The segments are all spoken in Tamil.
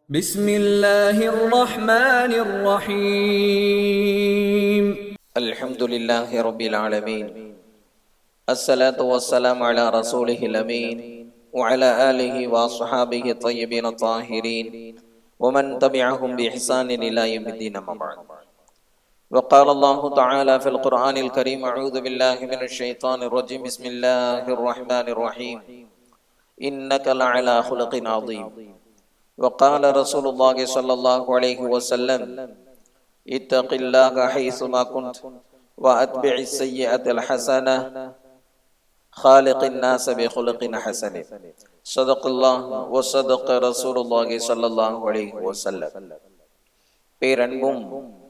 بسم الله الرحمن الرحيم الحمد لله رب العالمين الصلاة والسلام على رسوله الأمين وعلى آله وصحابه الطيبين الطاهرين ومن تبعهم بإحسان إلى يوم الدين أما بعد. وقال الله تعالى في القرآن الكريم: أعوذ بالله من الشيطان الرجيم، بسم الله الرحمن الرحيم، إنك لعلى خلق عظيم. وقال رسول الله صلى الله عليه وسلم: اتق الله حيثما كنت وأتبع السيئة الحسنة خالق الناس بخلق حسن. صدق الله وصدق رسول الله صلى الله عليه وسلم. பேரன்பும்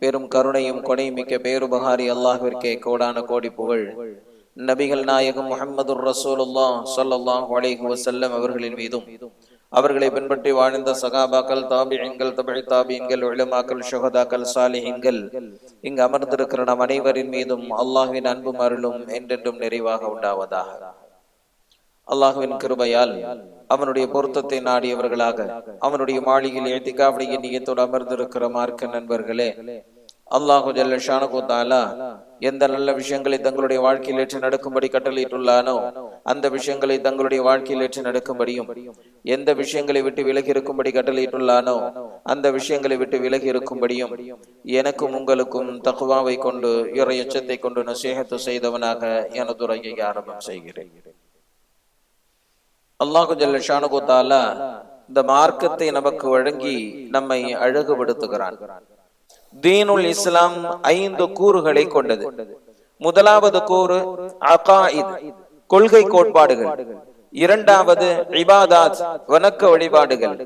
பெரும் கருணையும் கொடைமிக்க பேருபகாரி அல்லாஹ்விற்கே கோடான கோடி புகழ். நபிகள் நாயகம் முஹம்மதுர் ரசூலுல்லாஹ் ஸல்லல்லாஹு அலைஹி வஸல்லம் அவர்களின் மீதும், அவர்களை பின்பற்றி வாழ்ந்த சகாபாக்கள், தாபிஈன்கள், தபஇ தாபிஈன்கள், உலமாக்கள், ஷுஹதாக்கள், சாலிஹீன்கள், இங்கு அமர்ந்திருக்கிற நம் அனைவரின் மீதும் அல்லாஹ்வின் அன்பும் அருளும் என்றென்றும் நிறைவாக உண்டாவதாக. அல்லாஹ்வின் கிருபையால் அவனுடைய பொருத்தத்தை நாடியவர்களாக அவனுடைய மாளிகையில் இஅ்திகாஃப் நிய்யத்தோடு அமர்ந்திருக்கிற மார்க்க நண்பர்களே, அல்லாஹு ஜல்ல ஷானஹு தஆலா எந்த நல்ல விஷயங்களை தங்களுடைய வாழ்க்கையில் ஏற்று நடக்கும்படி கட்டளையிட்டுள்ளானோ அந்த விஷயங்களை தங்களுடைய வாழ்க்கையில் ஏற்று நடக்கும்படியும், எந்த விஷயங்களை விட்டு விலகி இருக்கும்படி கட்டளையிட்டுள்ளானோ அந்த விஷயங்களை விட்டு விலகி இருக்கும்படியும் எனக்கும் உங்களுக்கும் தக்வாவை கொண்டு இறை எச்சத்தை கொண்டு நசீஹத்து செய்தவனாக எனது உரையை ஆரம்பம் செய்கிறேன். அல்லாஹு ஜல்ல ஷானஹு தஆலா இந்த மார்க்கத்தை நமக்கு வழங்கி நம்மை அழகுபடுத்துகிறான். தீனுல் இஸ்லாம் 5 கூறுகளை கொண்டது. முதலாவது கூறு அகாயித், கொள்கை கோட்பாடுகள். இரண்டாவது இபாதாத், வணக்க வழிபாடுகள்.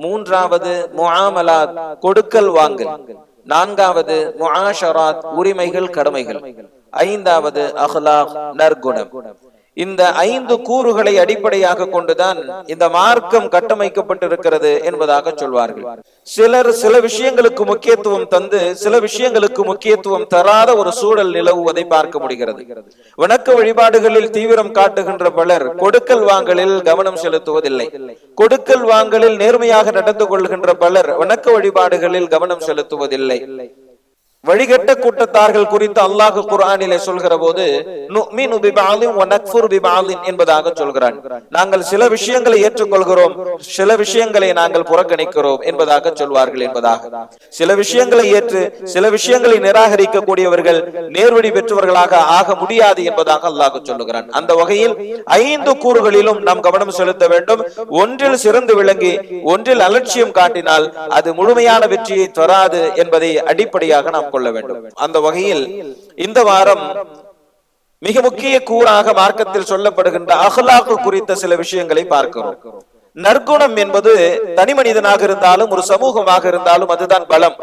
மூன்றாவது முஆமலாத், கொடுக்கல் வாங்கல். நான்காவது முஆஷராத், உரிமைகள் கடமைகள். ஐந்தாவது அஹ்லாக், நற்குணம். இந்த 5 கூறுகளை அடிப்படையாக கொண்டுதான் இந்த மார்க்கம் கட்டமைக்கப்பட்டிருக்கிறது என்பதாக சொல்வார்கள். சிலர் சில விஷயங்களுக்கு முக்கியத்துவம் தந்து சில விஷயங்களுக்கு முக்கியத்துவம் தராத ஒரு சூழல் நிலவுவதை பார்க்க முடிகிறது. வணக்க வழிபாடுகளில் தீவிரம் காட்டுகின்ற பலர் கொடுக்கல் வாங்கலில் கவனம் செலுத்துவதில்லை. கொடுக்கல் வாங்கலில் நேர்மையாக நடந்து கொள்கின்ற பலர் வணக்க வழிபாடுகளில் கவனம் செலுத்துவதில்லை. வழிகட்ட கூட்டத்தார்கள் குறித்து அல்லாஹ் குர்ஆனிலே சொல்கிற போது நுமினு பிபஅலின் வ நக்ஃபுரு பிபஅலின் என்பதாக சொல்கிறான். நாங்கள் சில விஷயங்களை ஏற்றுக்கொள்கிறோம், சில விஷயங்களை நாங்கள் புறக்கணிக்கிறோம் என்பதாக சொல்வார்கள். என்பதாக சில விஷயங்களை ஏற்று சில விஷயங்களை நிராகரிக்க கூடியவர்கள் நேர்வழி பெற்றவர்களாக ஆக முடியாது என்பதாக அல்லாஹ் சொல்லுகிறான். அந்த வகையில் 5 கூறுகளிலும் நாம் கவனம் செலுத்த வேண்டும். ஒன்றில் சிறந்து விளங்கி ஒன்றில் அலட்சியம் காட்டினால் அது முழுமையான வெற்றியை தராது என்பதை அடிப்படையாக நாம் கொள்ள வேண்டும். அந்த வகையில் இந்த வாரம் மிக முக்கிய கூறாக மார்க்கத்தில் சொல்லப்படுகின்ற அஹ்லாக் குறித்த சில விஷயங்களை பார்க்கிறோம். நற்குணம் என்பது தனி மனிதனாக இருந்தாலும் ஒரு சமூகமாக இருந்தாலும் அதுதான் பலம்.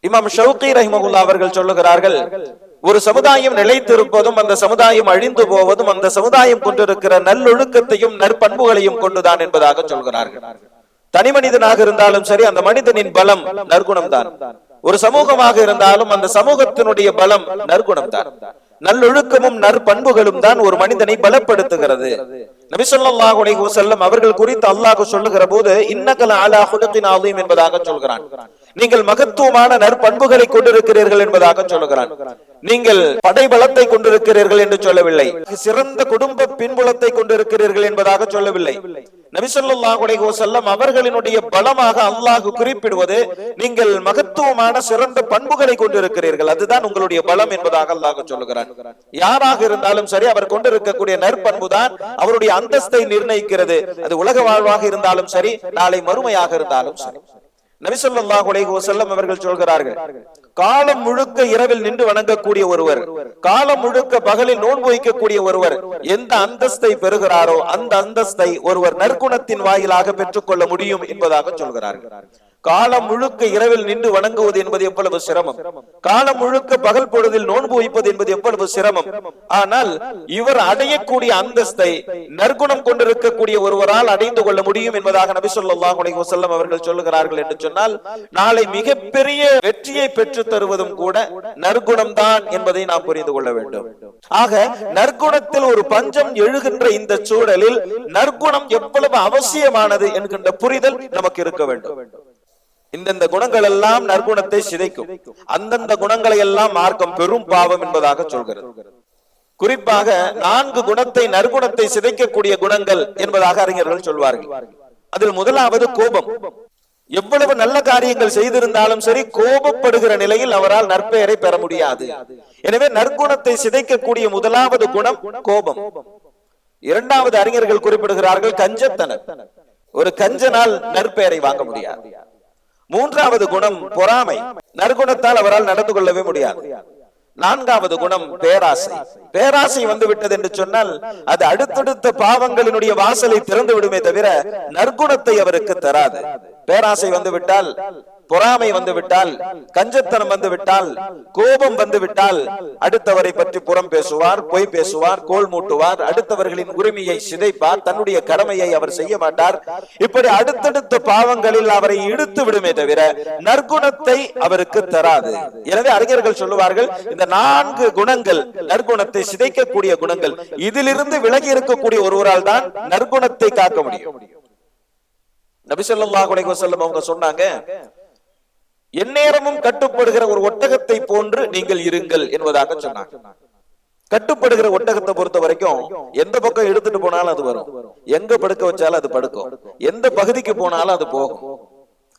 இமாம் ஷௌகி ரஹிமஹுல்லாஹ் அவர்கள் சொல்லுகிறார்கள், ஒரு சமுதாயம் நிலைத்திருப்பதும் அந்த சமுதாயம் அழிந்து போவதும் அந்த சமுதாயம் கொண்டிருக்கிற நல்லொழுக்கத்தையும் நற்பண்புகளையும் கொண்டுதான் என்பதாக சொல்கிறார்கள். தனி மனிதனாக இருந்தாலும் சரி, அந்த மனிதனின் பலம் நற்குணம் தான். ஒரு சமூகமாக இருந்தாலும் அந்த சமூகத்தினுடைய பலம் நற்குணம் தான். நல்லொழுக்கமும் நற்பண்புகளும் தான் ஒரு மனிதனை பலப்படுத்துகிறது. நபி ஸல்லல்லாஹு அலைஹி வஸல்லம் அவர்கள் குறித்து அல்லாஹ் சொல்லுகிற போது இன்னக லஅலா குலுகின் அதீம் என்பதாக சொல்கிறான். நீங்கள் மகத்துவமான நற்பண்புகளை கொண்டிருக்கிறீர்கள் என்பதாக சொல்லுகிறான். நீங்கள் படைபலத்தை கொண்டிருக்கிறீர்கள் என்று சொல்லவில்லை, சிறந்த குடும்ப பின்புலத்தை கொண்டிருக்கிறீர்கள் என்பதாக சொல்லவில்லை. நபி ஸல்லல்லாஹு அலைஹி வஸல்லம் அவர்களினுடைய பலமாக அல்லாஹ் குறிப்பிடுவது நீங்கள் மகத்துவமான சிறந்த பண்புகளை கொண்டிருக்கிறீர்கள், அதுதான் உங்களுடைய பலம் என்பதாக அல்லாஹ் சொல்லுகிறான். யாராக இருந்தாலும் சரி, அவர் கொண்டிருக்கக்கூடிய நற்பண்புதான் அவருடைய அந்தஸ்தை நிர்ணயிக்கிறது. அது உலக வாழ்வாக இருந்தாலும் சரி, நாளை மறுமையாக இருந்தாலும் சரி. நபி ஸல்லல்லாஹு அலைஹி வஸல்லம் அவர்கள் சொல்கிறார்கள், காலம் முழுக்க இரவில் நின்று வணங்கக்கூடிய ஒருவர், காலம் முழுக்க பகலில் நோன்பு வைக்கக்கூடிய ஒருவர் எந்த அந்தஸ்தை பெறுகிறாரோ அந்த அந்தஸ்தை ஒருவர் நற்குணத்தின் வாயிலாக பெற்றுக்கொள்ள முடியும் என்பதாக சொல்கிறார்கள். காலம் முழுக்க இரவில் நின்று வணங்குவது என்பது எவ்வளவு சிரமம், காலம் முழுக்க பகல் பொழுதில் நோன்பு வைப்பது என்பது எவ்வளவு சிரமம். ஆனால் இவர் அடையக்கூடிய அந்தஸ்தை நற்குணம் கொண்டிருக்கக்கூடிய ஒருவரால் அடைந்து கொள்ள முடியும் என்பதாக நபி ஸல்லல்லாஹு அலைஹி வஸல்லம் அவர்கள் சொல்லுகிறார்கள் என்று சொன்னால், நாளை மிகப்பெரிய வெற்றியை பெற்று தருவதும் கூட நற்குணம் தான் என்பதை நாம் புரிந்து கொள்ள வேண்டும். ஆக நற்குணத்தில் ஒரு பஞ்சம் எழுகின்ற இந்த சூழலில் நற்குணம் எவ்வளவு அவசியமானது என்கின்ற புரிதல் நமக்கு இருக்க வேண்டும். இந்தந்த குணங்கள் எல்லாம் நற்குணத்தை சிதைக்கும், அந்தந்த குணங்களை எல்லாம் மார்க்கம் பெரும் பாவம் என்பதாக சொல்கிறது. குறிப்பாக 4 குணத்தை நற்குணத்தை சிதைக்கக்கூடிய குணங்கள் என்பதாக அறிஞர்கள் சொல்வார்கள். அதில் முதலாவது கோபம். எவ்வளவு நல்ல காரியங்கள் செய்திருந்தாலும் சரி, கோபப்படுகிற நிலையில் அவரால் நற்பெயரை பெற முடியாது. எனவே நற்குணத்தை சிதைக்கக்கூடிய முதலாவது குணம் கோபம். இரண்டாவது அறிஞர்கள் குறிப்பிடுகிறார்கள் கஞ்சத்தனம். ஒரு கஞ்சனால் நற்பெயரை வாங்க முடியாது. மூன்றாவது குணம் பொறாமை. நற்குணத்தால் அவரால் நடந்து கொள்ளவே முடியாது. நான்காவது குணம் பேராசை. பேராசை வந்து விட்டது என்று சொன்னால் அது அடுத்தடுத்த பாவங்களினுடைய வாசலை திறந்து விடுமே தவிர நற்குணத்தை அவருக்கு தராது. பேராசை வந்து விட்டால், பொறாமை வந்து விட்டால், கஞ்சத்தனம் வந்து விட்டால், கோபம் வந்து விட்டால் அடுத்தவரை பற்றி புறம் பேசுவார், பொய் பேசுவார், கோல் மூட்டுவார், அடுத்தவர்களின் உரிமையை சிதைப்பார், தன்னுடைய கடமையை அவர் செய்ய மாட்டார். இப்படி அடுத்தடுத்த பாவங்களில் அவரை இழுத்து விடுமே தவிர நற்குணத்தை அவருக்கு தராது. எனவே அறிஞர்கள் சொல்லுவார்கள், இந்த 4 குணங்கள் நற்குணத்தை சிதைக்கக்கூடிய குணங்கள். இதிலிருந்து விலகி இருக்கக்கூடிய ஒருவரால் தான் நற்குணத்தை காக்க முடியும். நபி ஸல்லல்லாஹு அலைஹி வஸல்லம் அவங்க சொன்னாங்க, எந்நேரமும் கட்டுப்படுகிற ஒரு ஒட்டகத்தை போன்று நீங்கள் இருங்கள் என்பதாக சொன்னாங்க. கட்டுப்படுகிற ஒட்டகத்தை பொறுத்த வரைக்கும் எந்த பக்கம் எடுத்துட்டு போனாலும் அது வரும், எங்க படுக்க வச்சாலும் அது படுக்கும், எந்த பகுதிக்கு போனாலும் அது போகும்.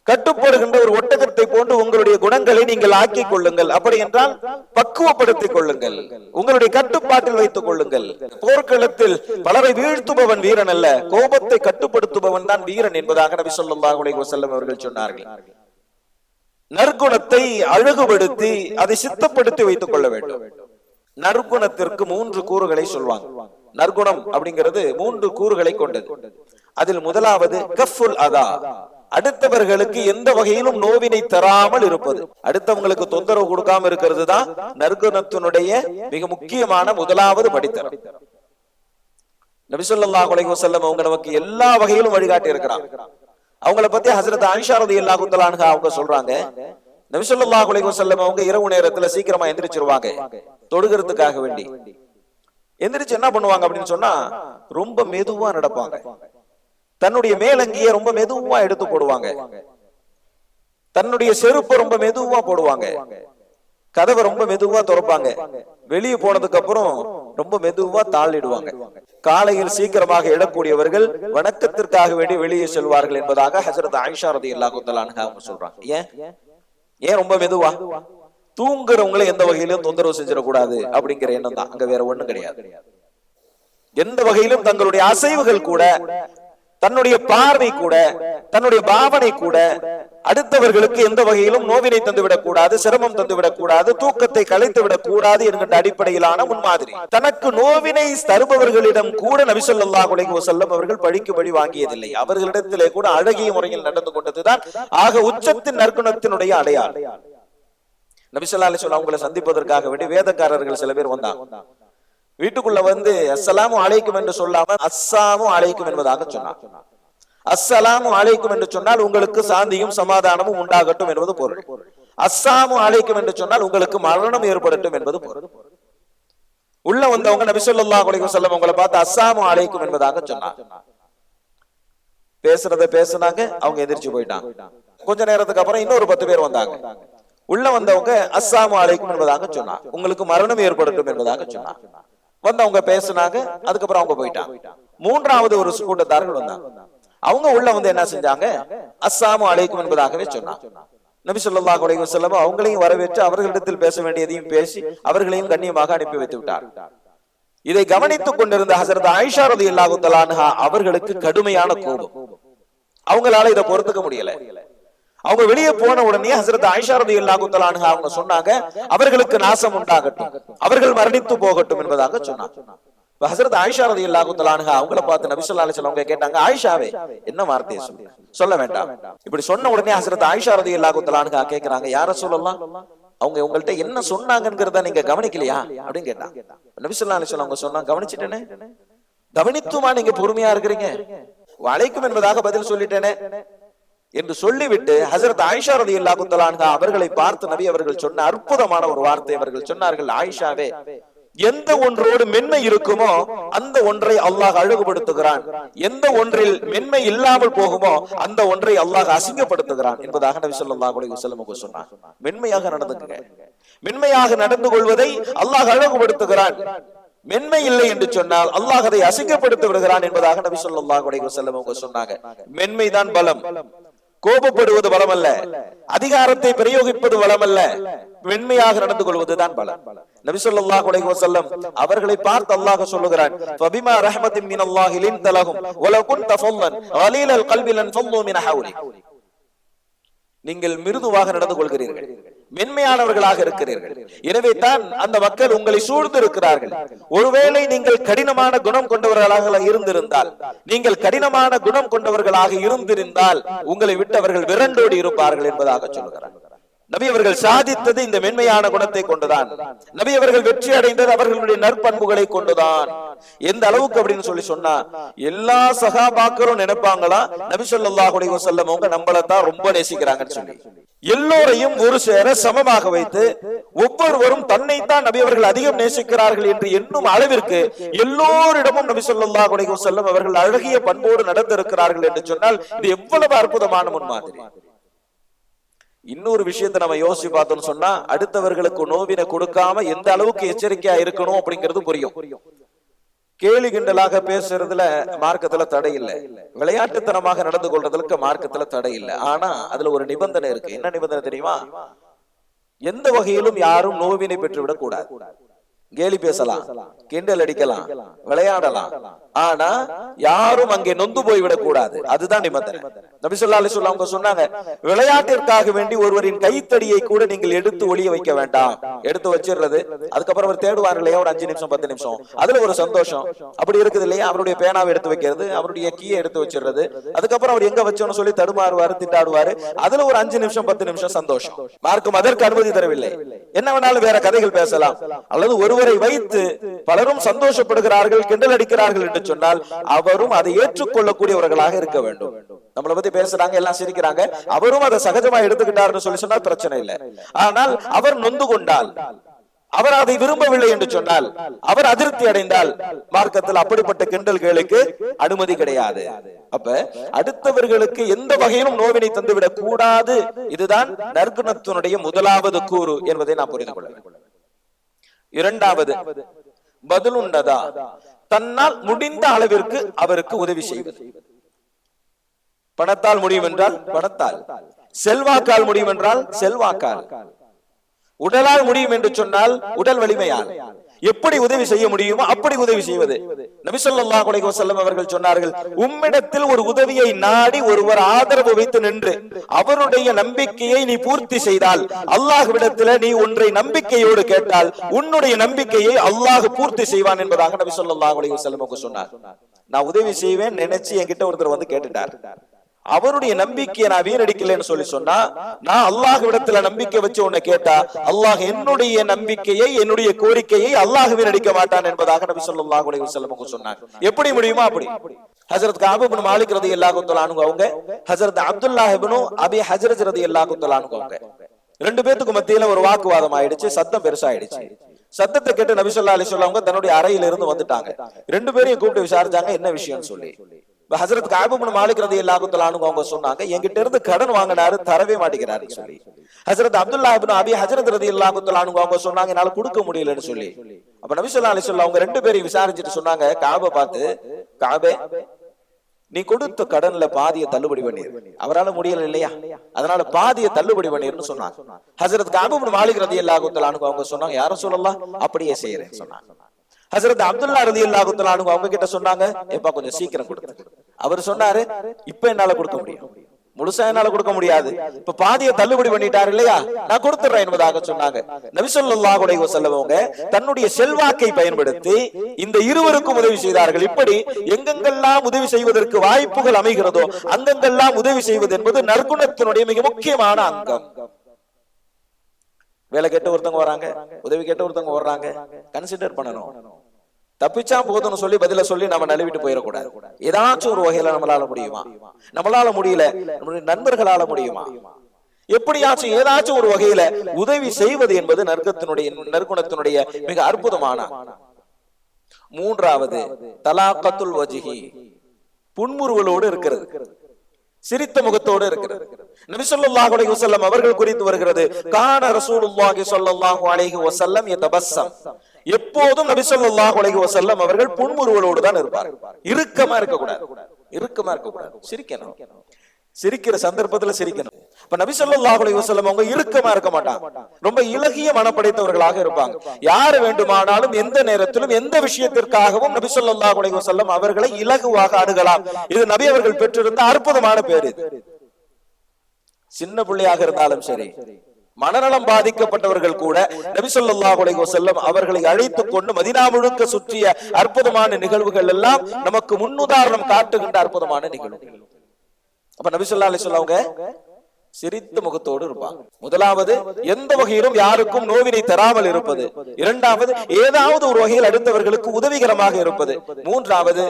கட்டுப்படுகின்ற ஒரு ஒட்டகத்தை போன்று உங்களுடைய குணங்களை நீங்கள் ஆக்கிக் கொள்ளுங்கள். அப்படி என்றால் பக்குவப்படுத்திக் கொள்ளுங்கள், உங்களுடைய கட்டுப்பாட்டில் வைத்துக் கொள்ளுங்கள். போர்க்களத்தில் பலரை வீழ்த்துபவன் வீரன் அல்ல, கோபத்தை கட்டுப்படுத்துபவன் தான் வீரன் என்பதாக நபி ஸல்லல்லாஹு அலைஹி வஸல்லம் அவர்கள் சொன்னார்கள். நற்குணத்தை அழகுபடுத்தி அதை சித்தப்படுத்தி வைத்துக் கொள்ள வேண்டும். நற்குணத்திற்கு 3 கூறுகளை சொல்வாங்க. நற்குணம் அப்படிங்கிறது 3 கூறுகளை கொண்டது. அதில் முதலாவது கஃபுல் அதா, அடுத்தவர்களுக்கு எந்த வகையிலும் நோவினை தராமல் இருப்பது. அடுத்தவங்களுக்கு தொந்தரவு கொடுக்காம இருக்கிறது தான் நற்குணத்தினுடைய மிக முக்கியமான முதலாவது படித்தரம். நபி ஸல்லல்லாஹு அலைஹி வஸல்லம் அவங்க நமக்கு எல்லா வகையிலும் வழிகாட்டி இருக்கிறாங்க. அவங்கள பத்தி ஹஜ்ரத் ஆயிஷா ரலியல்லாஹு தஆலா அன்ஹா அவங்க சொல்றாங்க, நபி ஸல்லல்லாஹு அலைஹி வஸல்லம் அவங்க இரவு நேரத்துல சீக்கிரமா எந்திரிச்சிருவாங்க தொழுகிறதுக்காக வேண்டி. எந்திரிச்சு என்ன பண்ணுவாங்க அப்படின்னு சொன்னா, ரொம்ப மெதுவா நடப்பாங்க. தன்னுடைய மேலங்கிய ரொம்ப மெதுவா எடுத்து போடுவாங்க, தன்னுடைய செருப்பை ரொம்ப மெதுவா போடுவாங்க, கதவை ரொம்ப மெதுவா திறப்பாங்க, வெளியே போனதுக்கு அப்புறம் ரொம்ப மெதுவா தாளிடுவாங்க. காலையில் சீக்கிரமாக எழக்கூடியவர்கள் வணக்கத்திற்காக வேண்டி வெளியே செல்வார்கள் என்பதாக ஹஜ்ரத் ஆயிஷா ரலியல்லாஹு தஆலா அன்ஹா அவங்க சொல்றாங்க. ஏன் ரொம்ப மெதுவா? தூங்குறவங்களை எந்த வகையிலும் தொந்தரவு செஞ்சிடக்கூடாது அப்படிங்கிற எண்ணம் தான், அங்க வேற ஒண்ணும் கிடையாது. எந்த வகையிலும் தங்களுடைய அசைவுகள் கூட, தன்னுடைய பார்வை கூட, தன்னுடைய பாவனை கூட அடுத்தவர்களுக்கு எந்த வகையிலும் நோவினை தந்துவிடக் கூடாது, சிரமம் தந்துவிடக் கூடாது, தூக்கத்தை கலைத்து விடக் கூடாது என்கின்ற அடிப்படையிலான முன்மாதிரி. தனக்கு நோவினை தருபவர்களிடம் கூட நபி ஸல்லல்லாஹு அலைஹி வஸல்லம் அவர்கள் பழிக்கு பழி வாங்கியதில்லை. அவர்களிடத்திலே கூட அழகிய முறையில் நடந்து கொண்டதுதான் ஆக உச்சத்தின் நற்குணத்தினுடைய அடையாளம். நபி ஸல்லல்லாஹு அலைஹி வஸல்லம் அவங்களை சந்திப்பதற்காக வேண்டி வேதக்காரர்கள் சில பேர் வந்தாங்க. வீட்டுக்குள்ள வந்து அஸ்ஸலாமு அலைக்கும் என்று சொல்லாம அஸ்ஸாமு அலைக்கும் என்பதாக சொன்னார். அஸ்ஸலாமு அலைக்கும் என்று சொன்னால் உங்களுக்கு சாந்தியும் சமாதானமும் உண்டாகட்டும் என்பது பொருள். அஸ்ஸாமு அலைக்கும் என்று சொன்னால் உங்களுக்கு மரணம் ஏற்படட்டும் என்பது பொருள். உள்ள வந்தவங்க நபி ஸல்லல்லாஹு அலைஹி வஸல்லம் உங்களை பார்த்து அஸ்ஸாமு அலைக்கும் என்பதாக சொன்னாங்க. பேசுறத பேசுனாங்க, அவங்க எந்திரிச்சு போயிட்டாங்க. கொஞ்ச நேரத்துக்கு அப்புறம் இன்னொரு 10 பேர் வந்தாங்க. உள்ள வந்தவங்க அஸ்ஸாமு அலைக்கும் என்பதாக சொன்னாங்க, உங்களுக்கு மரணம் ஏற்படட்டும் என்பதாக சொன்னாங்க. வந்தவங்க பேசுனாங்க, அதுக்கப்புறம் அவங்க போயிட்டாங்க. மூன்றாவது ஒரு கூட்டத்தார்கள் வந்தாங்க. அவங்க உள்ள வந்து என்ன செஞ்சாங்க, அஸ்ஸாமு அலைக்கும் என்பதாகவே சொன்னாங்க. நபி ஸல்லல்லாஹு அலைஹி வஸல்லம் அவங்களையும் வரவேற்று அவர்களிடத்தில் பேச வேண்டியதையும் பேசி அவர்களையும் கண்ணியமாக அனுப்பி வைத்து விட்டார். இதை கவனித்துக் கொண்டிருந்த ஹஜ்ரத் ஆயிஷா ரலியல்லாஹு தஆலா அன்ஹா அவர்களுக்கு கடுமையான கோபம். அவங்களால இதை பொறுத்துக்க முடியல. அவங்க வெளியே போன உடனே ஹஜ்ரத் ஆயிஷா ரலியல்லாஹு தஆலா அன்ஹா அவங்க சொன்னாங்க, அவர்களுக்கு நாசம் உண்டாகட்டும், அவர்கள் மரணித்து போகட்டும் என்பதாக சொன்னாங்க. ஹஜ்ரத் ஆயிஷா ரலியல்லாஹு தஆலா அன்ஹா அவங்கள பார்த்து நபி ஸல்லல்லாஹு அலைஹி வஸல்லம் அவங்க கேட்டாங்க, ஆயிஷாவே என்ன வார்த்தையை சொல்ல வேண்டாம். இப்படி சொன்ன உடனே ஹஜ்ரத் ஆயிஷா ரலியல்லாஹு தஆலா அன்ஹா கேக்குறாங்க, யா ரசூலல்லாஹ், அவங்க உங்கள்ட்ட என்ன சொன்னாங்கங்கறத நீங்க கவனிக்கலையா அப்படின்னு கேட்டாங்க. நபி ஸல்லல்லாஹு அலைஹி வஸல்லம் அவங்க சொன்னாங்க, கவனிச்சிட்டேனே. கவனித்துமா நீங்க பொறுமையா இருக்கிறீங்க? வலைக்கும் என்பதாக பதில் சொல்லிட்டேனே என்று சொல்லிவிட்டு ஹஜ்ரத் ஆயிஷா ரலியல்லாஹு தஆலா அன்ஹா அவர்களை பார்த்து நபி அவர்கள் சொன்ன அற்புதமான ஒரு வார்த்தை அவர்கள் சொன்னார்கள், ஆயிஷாவே, எந்த ஒன்றோடு மென்மை இருக்குமோ அந்த ஒன்றை அல்லாஹ் அழகுபடுத்துகிறான், எந்த ஒன்றில் மென்மை இல்லாமல் போகுமோ அந்த ஒன்றை அல்லாஹ் அசிங்கப்படுத்துகிறான் என்பதாக நபி ஸல்லல்லாஹு அலைஹி வஸல்லம் சொன்னார். மென்மையாக நடந்துக்குங்க. மென்மையாக நடந்து கொள்வதை அல்லாஹ் அழகுபடுத்துகிறான். மென்மை இல்லை என்று சொன்னால் அல்லாஹ் அதை அசிங்கப்படுத்தி விடுகிறான் என்பதாக நபி ஸல்லல்லாஹு அலைஹி வஸல்லம் சொன்னாங்க. மென்மைதான் பலம். கோபப்படுவது பலம் அல்ல, அதிகாரத்தை பிரயோகிப்பது பலம் அல்ல, மென்மையாக நடந்து கொள்வதுதான் பலம். நபி ஸல்லல்லாஹு அலைஹி வஸல்லம் அவர்களை பார்த்து அல்லாஹ் சொல்லுகிறான், ஃபபிமா ரஹ்மத்தின் மினல்லாஹி லின்த லஹும் வலவ் குன்த ஃபல்லன் கலீலல் கல்பி லன்ஃபல்லு மின் ஹவ்லி. நீங்கள் மிருதுவாக நடந்து கொள்கிறீர்கள், மென்மையானவர்களாக இருக்கிறீர்கள், எனவே தான் அந்த மக்கள் உங்களை சூழ்ந்து இருக்கிறார்கள். ஒருவேளை நீங்கள் கடினமான குணம் கொண்டவர்களாக இருந்திருந்தால், நீங்கள் கடினமான குணம் கொண்டவர்களாக இருந்திருந்தால் உங்களை விட்டவர்கள் விரண்டோடி இருப்பார்கள் என்பதாக சொல்லுகிறார். நபி அவர்கள் சாதித்தது இந்த மென்மையான குணத்தை கொண்டுதான். நபி அவர்கள் வெற்றி அடைந்தது அவர்களுடைய நற்பண்புகளை கொண்டுதான். எந்த அளவுக்கு அப்படின்னு சொல்லி சொன்னா, எல்லா சஹாபாக்களும் நினைப்பாங்களா நபி ஸல்லல்லாஹு அலைஹி வஸல்லம் அவங்க நம்மளத்தான் ரொம்ப நேசிக்கிறாங்கன்னு சொல்லி. எல்லோரையும் ஒரு சேர சமமாக வைத்து ஒவ்வொருவரும் தன்னைத்தான் நபி அவர்கள் அதிகம் நேசிக்கிறார்கள் என்று எண்ணும் அளவிற்கு எல்லோரிடமும் நபி ஸல்லல்லாஹு அலைஹி வஸல்லம் அவர்கள் அழகிய பண்போடு நடந்திருக்கிறார்கள் என்று சொன்னால் இது எவ்வளவு அற்புதமான முன்மாதிரி. இன்னொரு விஷயத்தை நம்ம யோசிச்சு பார்த்தோம்னு சொன்னா, அடுத்தவர்களுக்கு நோவினை கொடுக்காம எந்த அளவுக்கு எச்சரிக்கையா இருக்கணும் அப்படிங்கிறது புரியும். கேலி கிண்டலாக பேசுறதுல மார்க்கத்துல தடை இல்லை, விளையாட்டுத்தனமாக நடந்து கொள்றதுக்கு மார்க்கத்துல தடை இல்லை. ஆனா அதுல ஒரு நிபந்தனை இருக்கு. என்ன நிபந்தனை தெரியுமா? எந்த வகையிலும் யாரும் நோவினை பெற்றுவிடக் கூடாது. கேலி பேசலாம், கிண்டல் அடிக்கலாம், விளையாடலாம், ஆனா யாரும் அங்கே நொந்து போய்விடக் கூடாது. அதுதான் நிபந்தனை. நபி ஸல்லல்லாஹு அலைஹி வஸல்லம் அவங்க சொன்னாங்க, விளையாட்டிற்காக வேண்டி ஒருவரின் கைத்தடியை கூட நீங்கள் எடுத்து ஒளிய வைக்க வேண்டாம். எடுத்து வச்சிடுறது, அதுக்கப்புறம் அவர் தேடுவார் இல்லையா, ஒரு 5 நிமிஷம் 10 நிமிஷம், அதுல ஒரு சந்தோஷம் அப்படி இருக்குது இல்லையா. அவருடைய பேனாவை எடுத்து வைக்கிறது, அவருடைய கீயை எடுத்து வச்சிடுறது, அதுக்கப்புறம் அவர் எங்க வச்சோன்னு சொல்லி தடுமாறுவாரு, திண்டாடுவாரு, அதுல ஒரு 5 நிமிஷம் 10 நிமிஷம் சந்தோஷம். மார்க்கம் அதற்கு அனுமதி தரவில்லை. என்ன வேணாலும் வேற கதைகள் பேசலாம், அல்லது ஒருவரை வைத்து பலரும் சந்தோஷப்படுகிறார்கள், கிண்டல் அடிக்கிறார்கள் என்று சொன்னால் அவரும் அதை ஏற்றுக்கொள்ளக்கூடியவர்களாக இருக்க வேண்டும். நம்மளை பத்தி பேசுறாங்க, எல்லாம் சிரிக்கிறாங்க, அவரும் அதை சகஜமா எடுத்துக்கிட்டாருன்னு சொல்லி சொன்னால் பிரச்சனை இல்லை. ஆனால் அவர் நொந்து கொண்டால், அவர் அதை விரும்பவில்லை என்று சொன்னால், அவர் அதிருப்தி அடைந்தால் மார்க்கத்தில் அப்படிப்பட்ட கிண்டல்களுக்கு அனுமதி கிடையாது. அப்ப அடுத்தவர்களுக்கு எந்த வகையிலும் நோவினை தந்துவிடக் கூடாது. இதுதான் நற்குணத்தினுடைய முதலாவது கூறு என்பதை நாம் புரிந்து கொள்ள வேண்டும். இரண்டாவது, பதுலுன்னதா, தன்னால் முடிந்த அளவிற்கு அவருக்கு உதவி செய்வது. பணத்தால் முடியும் என்றால் பணத்தால், செல்வாக்கால் முடியும் என்றால் செல்வாக்கால், உடலால் முடியும் என்று சொன்னால் உடல் வலிமையால் எப்படி உதவி செய்ய முடியுமோ அப்படி உதவி செய்வது. நபி ஸல்லல்லாஹு அலைஹி வஸல்லம் அவர்கள் சொன்னார்கள், உம்மிடத்தில் ஒரு உதவியை நாடி ஒருவர் ஆதரவு வைத்து நின்று அவருடைய நம்பிக்கையை நீ பூர்த்தி செய்தால், அல்லாஹ்விடத்தில் நீ ஒன்றை நம்பிக்கையோடு கேட்டால் உன்னுடைய நம்பிக்கையை அல்லாஹ் பூர்த்தி செய்வான் என்பதாக நபி ஸல்லல்லாஹு அலைஹி வஸல்லம் சொன்னார். நான் உதவி செய்வேன் நினைச்சு என்கிட்ட ஒருத்தர் வந்து கேட்டுட்டார், அவருடைய நம்பிக்கையை நான் வீணடிக்கலன்னு சொல்லி சொன்னா, நான் அல்லாஹ்விடத்துல நம்பிக்கை வச்சு உன்னை கேட்டா அல்லாஹ் என்னுடைய நம்பிக்கையை, என்னுடைய கோரிக்கையை அல்லாஹ் வீணடிக்க மாட்டான் என்பதாக நபி ஸல்லல்லாஹு அலைஹி வஸல்லம் சொன்னார். எப்படி முடியுமா அப்படி. ஹஜ்ரத் கஅப் இப்னு மாலிக் ரலியல்லாஹு தஆலா அன்ஹு அவங்க, ஹஜ்ரத் அப்துல்லாஹ் இப்னு அபி ஹஜ்ரஜ் ரலியல்லாஹு தஆலா அன்ஹு அவங்க, ரெண்டு பேத்துக்கு மத்தியில ஒரு வாக்குவாதம் ஆயிடுச்சு, சத்தம் பெருசாயிடுச்சு. சத்தத்தை கேட்டு நபி ஸல்லல்லாஹு அலைஹி வஸல்லம் தன்னுடைய அறையில இருந்து வந்துட்டாங்க. ரெண்டு பேரையும் கூப்பிட்டு விசாரிச்சாங்க என்ன விஷயம்னு சொல்லி. ஹஜ்ரத் கஅப் இப்னு மாலிக் ரலியல்லாஹு தஆலா அன்ஹு அவங்க சொன்னாங்க, என்கிட்ட இருந்து கடன் வாங்கினாரு, தரவே மாட்டேங்கிறாருன்னு சொல்லி. ஹஜ்ரத் அப்துல்லாஹ் இப்னு அபி ஹஜ்ரத் ரலியல்லாஹு தஆலா அன்ஹு அவங்க சொன்னாங்க, என்னால கொடுக்க முடியலன்னு சொல்லி. அப்ப நபி ஸல்லல்லாஹு அலைஹி வஸல்லம் அவங்க ரெண்டு பேரையும் விசாரிச்சுட்டு சொன்னாங்க, கஅபை பார்த்து, கஅபே நீ கொடுத்த கடன்ல பாதியை தள்ளுபடி பண்ணிரு. அவரால் முடியல இல்லையா, அதனால பாதியை தள்ளுபடி பண்ணிருன்னு சொன்னாங்க. ஹஜ்ரத் கஅப் இப்னு மாலிக் ரலியல்லாஹு தஆலா அன்ஹு அவங்க சொன்னாங்க, யா ரசூலல்லாஹ் அப்படியே செய்யறேன்னு சொன்னாங்க. ஹஜ்ரத் அப்துல்லாஹ் ரலியல்லாஹு தஆலா அன்ஹு அவங்க கிட்ட சொன்னாங்க, எப்பா கொஞ்சம் சீக்கிரம் கொடுங்க. அவர் சொன்னாரு, இப்ப என்னால கொடுக்க முடியும், முழுசா என்னால கொடுக்க முடியாது, இப்ப பாதியை தள்ளுபடி பண்ணிட்டாரு இல்லையா, நான் கொடுத்துறேன் என்பதாக சொன்னாங்க. நபி ஸல்லல்லாஹு அலைஹி வஸல்லம் அவங்க தன்னுடைய செல்வாக்கை பயன்படுத்தி இந்த இருவருக்கும் உதவி செய்தார்கள். இப்படி எங்கெங்கெல்லாம் உதவி செய்வதற்கு வாய்ப்புகள் அமைகிறதோ அங்கெங்கெல்லாம் உதவி செய்வது என்பது நற்குணத்தினுடைய மிக முக்கியமான அங்கம். வேலை கேட்டு ஒருத்தவங்க வராங்க, உதவி கேட்டு ஒருத்தவங்க வர்றாங்க, கன்சிடர் பண்ணணும். தப்பிச்சா போதும்னு சொல்லி பதில சொல்லி நம்ம நழுவிட்டு போயிடக்கூடாது. ஏதாச்சும் ஒரு வகையில நம்மளால முடியுமா, நம்மளால முடியல நம்மளுடைய நண்பர்களால முடியுமா, எப்படியாச்சும் ஏதாச்சும் ஒரு வகையில உதவி செய்வது என்பது நற்குணத்தினுடைய மிக அற்புதமான. மூன்றாவது தலாக்கத்துல் வஜ்ஹி, புன்முறுவலோடு இருக்கிறது, சிரித்த முகத்தோடு இருக்கிறது. நபி ஸல்லல்லாஹு அலைஹி வஸல்லம் அவர்கள் குறித்து வருகிறது, கான ரசூலுல்லாஹி ஸல்லல்லாஹு அலைஹி வஸல்லம் யதபஸ்ஸம், எப்போதும் நபி ஸல்லல்லாஹு அலைஹி வஸல்லம் அவர்கள் புன்முறுவலோடு தான் இருப்பார். இறுக்கமா இருக்கக்கூடாது, சிரிக்கணும், சிரிக்கிற சந்தர்ப்பத்துல சிரிக்கணும். இப்ப நபி ஸல்லல்லாஹு அலைஹி வஸல்லம் அவங்க இறுக்கமா இருக்க மாட்டாங்க, ரொம்ப இலகிய மனப்படைத்தவர்களாக இருப்பாங்க. யார் வேண்டுமானாலும் எந்த நேரத்திலும் எந்த விஷயத்திற்காகவும் நபி ஸல்லல்லாஹு அலைஹி வஸல்லம் அவர்களை இலகுவாக அணுகலாம். இது நபி அவர்கள் பெற்றிருந்த அற்புதமான பேர். இது சின்ன பிள்ளையாக இருந்தாலும் சரி, மனநலம் பாதிக்கப்பட்டவர்கள் கூட நபி ஸல்லல்லாஹு அலைஹி வஸல்லம் அவர்களை அழைத்துக் கொண்டு மதீனா முழுக்க சுற்றிய அற்புதமான நிகழ்வுகள் எல்லாம் நமக்கு முன்னுதாரணம் காட்டுகின்ற அற்புதமான நிகழ்வுகள். அப்ப நபி ஸல்லல்லாஹு அலைஹி வஸல்லம் அவங்க சிரித்த முகத்தோடு இருப்பாங்க. முதலாவது, எந்த வகையிலும் யாருக்கும் நோவினை தராமல் இருப்பது. இரண்டாவது, ஏதாவது ஒரு வகையில் அடுத்தவர்களுக்கு உதவிகரமாக இருப்பது. மூன்றாவது,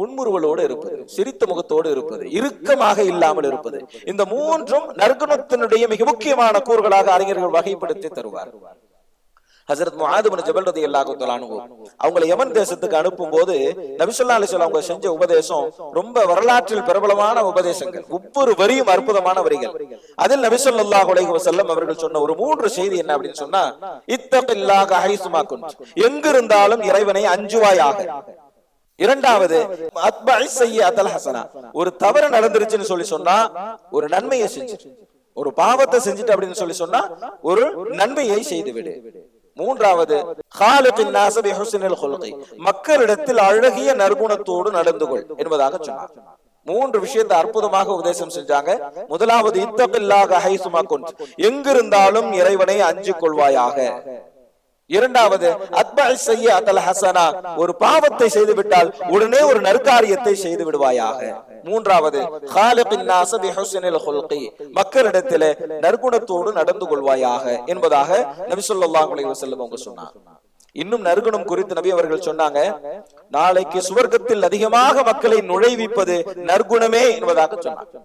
புன்முறுவலோடு இருப்பது, சிரித்த முகத்தோடு இருப்பது, இறுக்கமாக இல்லாமல் இருப்பது. இந்த மூன்றும் நற்குணத்தினுடைய மிக முக்கியமான கூறுகளாக அறிஞர்கள் வகைப்படுத்தி தருவார். ஹஜ்ரத் முஆத் இப்னு ஜபல் ரலியல்லாஹு தஆலா அன்ஹு அவங்களை யமன் தேசத்துக்கு அனுப்பும் போது நபி ஸல்லல்லாஹு அலைஹி வஸல்லம் அவங்க செஞ்ச உபதேசம் ரொம்ப வரலாற்றில் பிரபலமான உபதேசங்கள், ஒவ்வொரு வரியும் அற்புதமான வரிகள். அதில் நபி ஸல்லல்லாஹு அலைஹி வஸல்லம் அவர்கள் சொன்ன ஒரு 3 செய்தி என்ன அப்படின்னு சொன்னா, இத்தகில்லாஹ ஹைசுமா குன்ட், எங்கு இருந்தாலும் இறைவனை அஞ்சுவாயாக. இரண்டாவது, அத்பஇ ஸய்யிஅத்தல் ஹஸனா, ஒரு தவறு நடந்துருச்சுன்னு சொல்லி சொன்னா ஒரு நன்மையை செஞ்சு, ஒரு பாவத்தை செஞ்சுட்டு அப்படின்னு சொல்லி சொன்னா ஒரு நன்மையை செய்துவிடு. மூன்றாவது, காலிகின் நாஸ பிஹுஸ்னில் குல்கி, மக்களிடத்தில் அழகிய நற்குணத்தோடு நடந்து கொள் என்பதாக சொன்னார். 3 விஷயத்தை அற்புதமாக உபதேசம் செஞ்சாங்க. முதலாவது, இத்தகில்லாஹ ஹைசுமா குன்ட், எங்கிருந்தாலும் இறைவனை அஞ்சிக் கொள்வாயாக. இரண்டாவது, அத்பஇ ஸய்யிஅத்தல் ஹஸனா, ஒரு பாவத்தை செய்து விட்டால் உடனே ஒரு நற்காரியத்தை செய்து விடுவாயாக. மூன்றாவது, காலிகின் நாஸ பிஹுஸ்னில் குல்கி, மக்களிடத்திலே நற்குணத்தோடு நடந்து கொள்வாயாக என்பதாக நபி ஸல்லல்லாஹு அலைஹி வஸல்லம் அவங்க சொன்னாங்க. இன்னும் நற்குணம் குறித்து நபி அவர்கள் சொன்னாங்க, நாளைக்கு சுவர்க்கத்தில் அதிகமாக மக்களை நுழைவிப்பது நற்குணமே என்பதாக சொன்னாங்க.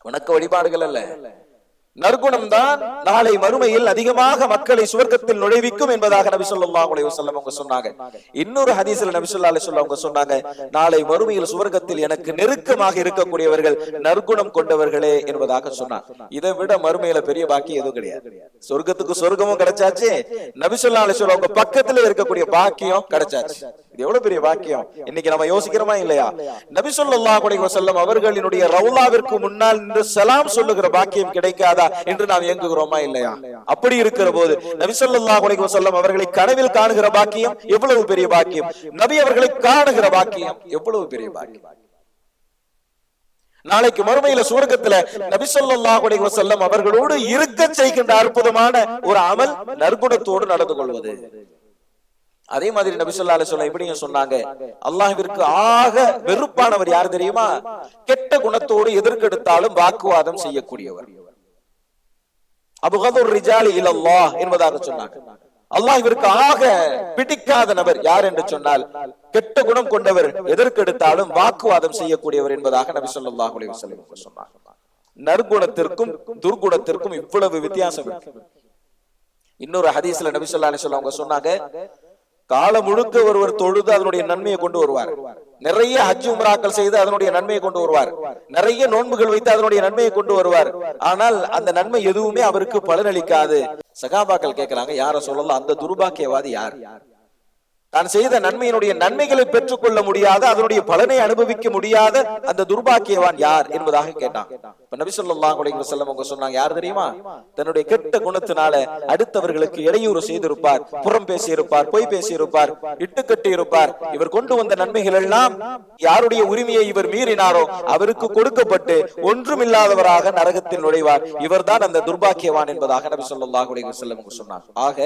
வணக்க வழிபாடுகள் அல்ல, நற்குணம் தான் நாளை மறுமையில் அதிகமாக மக்களை சுவர்க்கத்தில் நுழைவிக்கும் என்பதாக நபி ஸல்லல்லாஹு அலைஹி வஸல்லம் அவங்க சொன்னாங்க. இன்னொரு ஹதீஸ்ல நபி ஸல்லல்லாஹு அலைஹி வஸல்லம் அவங்க சொன்னாங்க, நாளை மறுமையில் சுவர்க்கத்தில் எனக்கு நெருக்கமாக இருக்கக்கூடியவர்கள் நற்குணம் கொண்டவர்களே என்பதாக சொன்னார். இதை விட மறுமையில பெரிய பாக்கியம் எதுவும் கிடையாது. சொர்க்கத்துக்கு சொர்க்கமும் கிடைச்சாச்சு, நபி ஸல்லல்லாஹு அலைஹி வஸல்லம் அவங்க பக்கத்துல இருக்கக்கூடிய பாக்கியம் கிடைச்சாச்சு. இது எவ்வளவு பெரிய பாக்கியம், இன்னைக்கு நம்ம யோசிக்கிறோமா இல்லையா? நபி ஸல்லல்லாஹு அலைஹி வஸல்லம் அவர்களினுடைய ரவுலாவிற்கு முன்னால் நின்று சலாம் சொல்லுகிற பாக்கியம் கிடைக்காதா என்று நாம் இயங்குகிறோமா இல்லையா? அப்படி இருக்கிற போது நபி ஸல்லல்லாஹு அலைஹி வஸல்லம் அவர்களை கனவில் காணுகிற பாக்கியம் எவ்வளவு பெரிய பாக்கியம், நபி அவர்களை காணுகிற பாக்கியம் எவ்வளவு பெரிய பாக்கியம். நாளைக்கு மறுமையில சுவர்க்கத்துல நபி ஸல்லல்லாஹு அலைஹி வஸல்லம் அவர்களோடு இருக்க செய்கின்ற அற்புதமான ஒரு அமல் நற்குணத்தோடு நடந்து கொள்வது. அதே மாதிரி நபி ஸல்லல்லாஹு அலைஹி வஸல்லம் இப்படியும் சொன்னாங்க, அல்லாஹ்விற்கு ஆக வெறுப்பானவர் யார் தெரியுமா? கெட்ட குணத்தோடு எதற்கெடுத்தாலும் வாக்குவாதம் செய்யக்கூடியவர். அபுகதுர் ரிஜாலி இலல்லாஹ் என்பதாக சொன்னாங்க. அல்லாஹ்விற்கு ஆக பிடிக்காத நபர் யார் என்று சொன்னால் கெட்ட குணம் கொண்டவர், எதற்கெடுத்தாலும் வாக்குவாதம் செய்யக்கூடியவர் என்பதாக நபி ஸல்லல்லாஹு அலைஹி வஸல்லம் சொன்னார். நற்குணத்திற்கும் துர்குணத்திற்கும் இவ்வளவு வித்தியாசம் இருக்கு. இன்னொரு ஹதீஸ்ல நபி ஸல்லல்லாஹு அலைஹி வஸல்லம் அவங்க சொன்னாங்க, காலம் முழுக்க ஒருவர் தொழுது அதனுடைய நன்மையை கொண்டு வருவார், நிறைய ஹஜ் உம்ராக்கள் செய்து அதனுடைய நன்மையை கொண்டு வருவார், நிறைய நோன்புகள் வைத்து அதனுடைய நன்மையை கொண்டு வருவார். ஆனால் அந்த நன்மை எதுவுமே அவருக்கு பலனளிக்காது. சகாபாக்கள் கேட்கிறாங்க, யார சொல்லலாம், அந்த துர்பாக்கியவாதி யார்? தான் செய்த நன்மையினுடைய நன்மைகளை பெற்றுக் கொள்ள முடியாத, அதனுடைய பலனை அனுபவிக்க முடியாத அந்த துர்பாக்கியவான் யார் என்பதாக கேட்டான். நபி ஸல்லல்லாஹு அலைஹி வஸல்லம் அவங்க சொன்னாங்க, யார் தெரியுமா? தன்னுடைய கெட்ட குணத்தினால அடுத்தவர்களுக்கு இடையூறு செய்திருப்பார், புறம் பேசியிருப்பார், பொய் பேசியிருப்பார், இட்டுக்கட்டி இருப்பார். இவர் கொண்டு வந்த நன்மைகள் எல்லாம் யாருடைய உரிமையை இவர் மீறினாரோ அவருக்கு கொடுக்கப்பட்டு ஒன்றுமில்லாதவராக நரகத்தில் நுழைவார். இவர்தான் அந்த துர்பாக்கியவான் என்பதாக நபி ஸல்லல்லாஹு அலைஹி வஸல்லம் சொன்னார். ஆக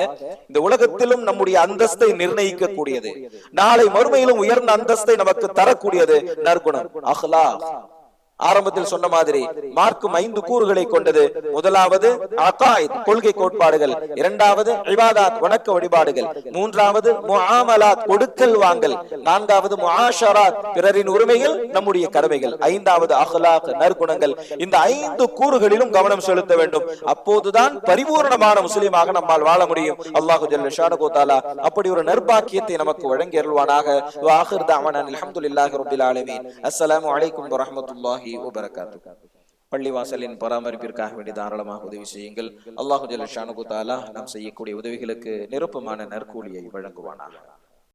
இந்த உலகத்திலும் நம்முடைய அந்தஸ்தை நிர்ணயிக்க கூடியது, நாளை மறுமையிலும் உயர்ந்த அந்தஸ்தை நமக்கு தரக்கூடியது நற்குணம், அஹ்லாக். ஆரம்பத்தில் சொன்ன மாதிரி மார்க்கும் 5 கூறுகளை கொண்டது. முதலாவது அகாயித், கொள்கை கோட்பாடுகள். இரண்டாவது இபாதத், வணக்க வழிபாடுகள். மூன்றாவது முஆமலாத், கொடுக்கல் வாங்கல். நான்காவது முஆஷராத், பிறரின் உரிமைகள், நம்முடைய கடமைகள். ஐந்தாவது அஹ்லாக், நற்குணங்கள். இந்த 5 கூறுகளிலும் கவனம் செலுத்த வேண்டும். அப்போதுதான் பரிபூர்ணமான முஸ்லிமாக நம்மால் வாழ முடியும். அல்லாஹு ஜல்ல ஷானஹு தஆலா அப்படி ஒரு நற்பாக்கியத்தை நமக்கு வழங்கி அருள்வானாக. வ ஆகிர் தஅவானா அல்ஹம்துலில்லாஹி ரப்பில் ஆலமீன். அஸ்ஸலாமு அலைக்கும் வரஹ்மத்துல்லாஹி வபரகாத்துஹு. பள்ளிவாசலின் பராமரிப்பிற்காக வேண்டி தாராளமாக உதவி செய்யுங்கள். அல்லாஹு ஜல்ல ஷானஹு தஆலா நாம் செய்யக்கூடிய உதவிகளுக்கு நிரப்பமான நற்கூலியை வழங்குவானாக.